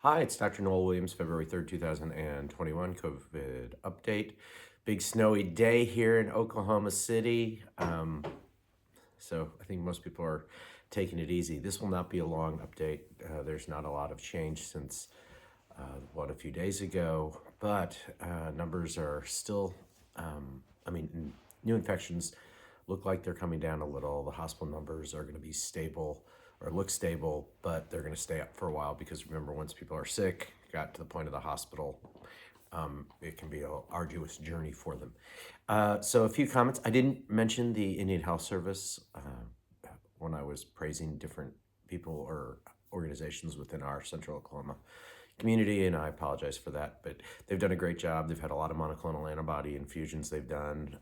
Hi, it's Dr. Noel Williams, February 3rd, 2021, COVID update. Big snowy day here in Oklahoma City. So I think most people are taking it easy. This will not be a long update. There's not a lot of change since, a few days ago, but numbers are still, new infections look like they're coming down a little. The hospital numbers are going to be stable or look stable, but they're going to stay up for a while because remember, once people are sick, got to the point of the hospital, it can be an arduous journey for them. So a few comments. I didn't mention the Indian Health Service when I was praising different people or organizations within our Central Oklahoma community, and I apologize for that, but they've done a great job. They've had a lot of monoclonal antibody infusions they've done.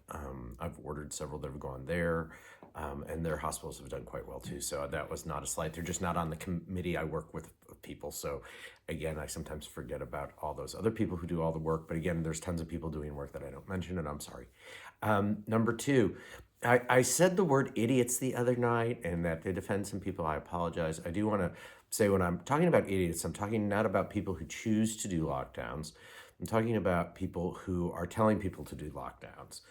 I've ordered several that have gone there, and their hospitals have done quite well too. So that was not a slight. They're just not on the committee I work with people. So again, I sometimes forget about all those other people who do all the work. But again, there's tons of people doing work that I don't mention, and I'm sorry. Number two, I said the word idiots the other night, and that did offend some people. I apologize. I do want to say when I'm talking about idiots, I'm talking not about people who choose to do lockdowns. I'm talking about people who are telling people to do lockdowns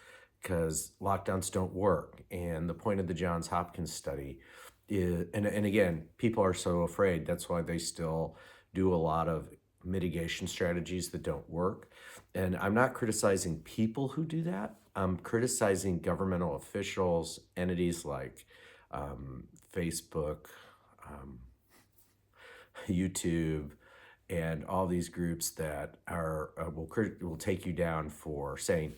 because lockdowns don't work. And the point of the Johns Hopkins study is, and again, people are so afraid. That's why they still do a lot of mitigation strategies that don't work. And I'm not criticizing people who do that. I'm criticizing governmental officials, entities like Facebook, YouTube, and all these groups that are will take you down for saying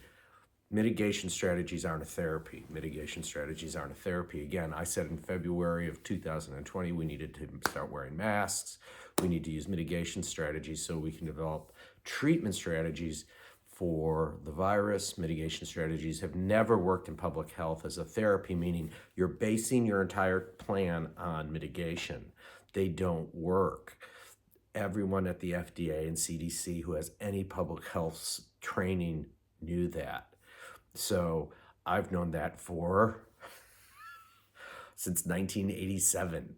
mitigation strategies aren't a therapy. Mitigation strategies aren't a therapy. Again, I said in February of 2020 we needed to start wearing masks. We need to use mitigation strategies so we can develop treatment strategies for the virus. Mitigation strategies have never worked in public health as a therapy, meaning you're basing your entire plan on mitigation. They don't work. Everyone at the FDA and CDC who has any public health training knew that. So I've known that since 1987.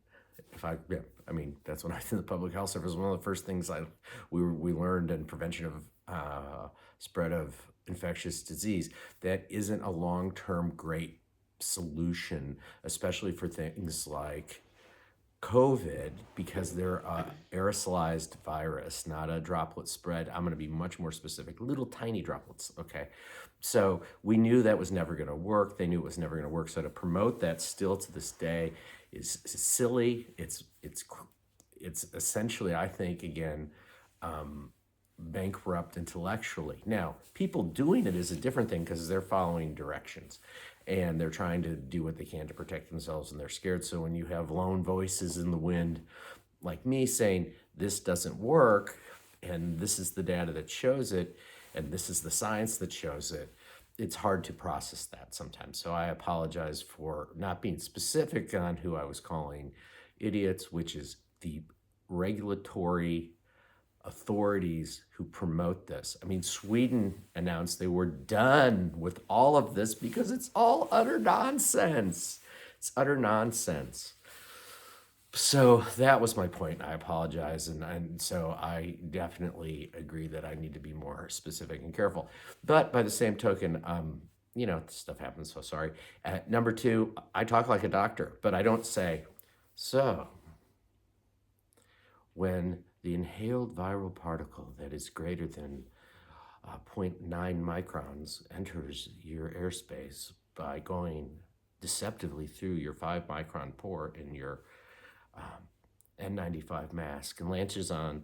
That's when I was in the public health service. One of the first things we learned in prevention of spread of infectious disease. That isn't a long-term great solution, especially for things like COVID, because they're a aerosolized virus, not a droplet spread. I'm going to be much more specific, little tiny droplets, okay? So we knew that was never going to work. They knew it was never going to work. So to promote that still to this day is silly. It's essentially, I think, again, bankrupt intellectually. Now, people doing it is a different thing because they're following directions and they're trying to do what they can to protect themselves and they're scared. So when you have lone voices in the wind like me saying this doesn't work and this is the data that shows it and this is the science that shows it, it's hard to process that sometimes. So I apologize for not being specific on who I was calling idiots, which is the regulatory authorities who promote this. I mean, Sweden announced they were done with all of this because it's all utter nonsense. It's utter nonsense. So that was my point. I apologize. And so I definitely agree that I need to be more specific and careful. But by the same token, stuff happens, so sorry. Number two, I talk like a doctor, but I don't say, so when the inhaled viral particle that is greater than 0.9 microns enters your airspace by going deceptively through your 5 micron pore in your N95 mask and latches on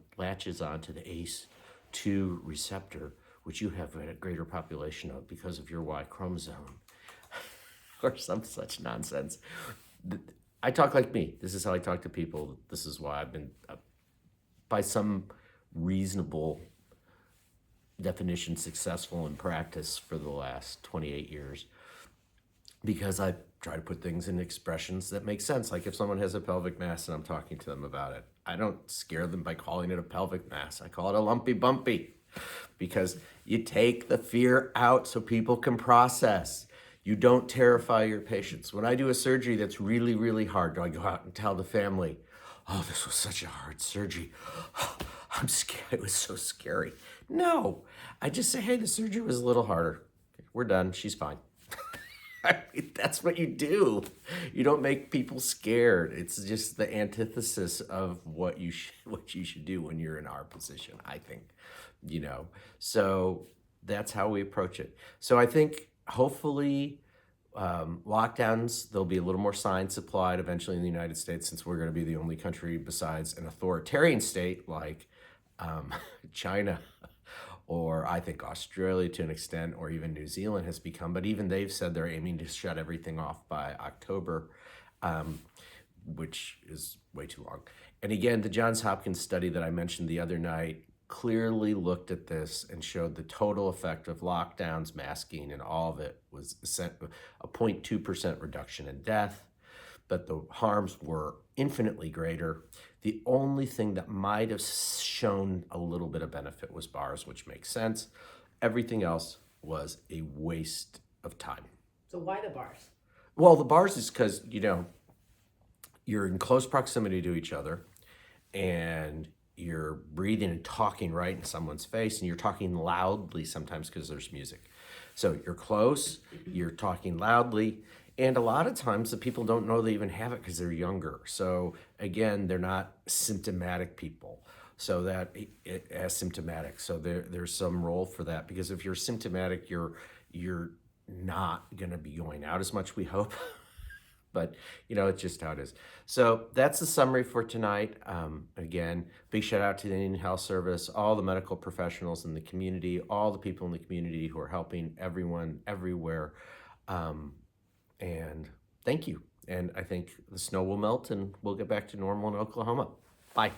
to the ACE2 receptor, which you have a greater population of because of your Y chromosome, or some such nonsense. I talk like me. This is how I talk to people. This is why I've been, by some reasonable definition, successful in practice for the last 28 years, because I try to put things in expressions that make sense. Like if someone has a pelvic mass and I'm talking to them about it, I don't scare them by calling it a pelvic mass. I call it a lumpy bumpy, because you take the fear out so people can process. You don't terrify your patients. When I do a surgery that's really, really hard, do I go out and tell the family, oh, this was such a hard surgery. I'm scared. It was so scary. No, I just say, hey, the surgery was a little harder. We're done. She's fine. I mean, that's what you do. You don't make people scared. It's just the antithesis of what you should do when you're in our position, I think. You know. So that's how we approach it. So I think hopefully lockdowns, there'll be a little more science applied eventually in the United States, since we're going to be the only country besides an authoritarian state like China, or I think Australia to an extent, or even New Zealand has become. But even they've said they're aiming to shut everything off by October, which is way too long. And again, the Johns Hopkins study that I mentioned the other night clearly looked at this and showed the total effect of lockdowns, masking, and all of it was a 0.2% reduction in death, but the harms were infinitely greater. The only thing that might have shown a little bit of benefit was bars, which makes sense. Everything else was a waste of time. So why the bars? Well, the bars is because, you're in close proximity to each other, and you're breathing and talking right in someone's face, and you're talking loudly sometimes because there's music. So you're close, you're talking loudly, and a lot of times the people don't know they even have it because they're younger. So again, they're not symptomatic people. So that asymptomatic. So there's some role for that, because if you're symptomatic, you're not going to be going out as much, we hope. But it's just how it is. So that's the summary for tonight. Again, big shout out to the Indian Health Service, all the medical professionals in the community, all the people in the community who are helping everyone everywhere. And thank you. And I think the snow will melt and we'll get back to normal in Oklahoma. Bye.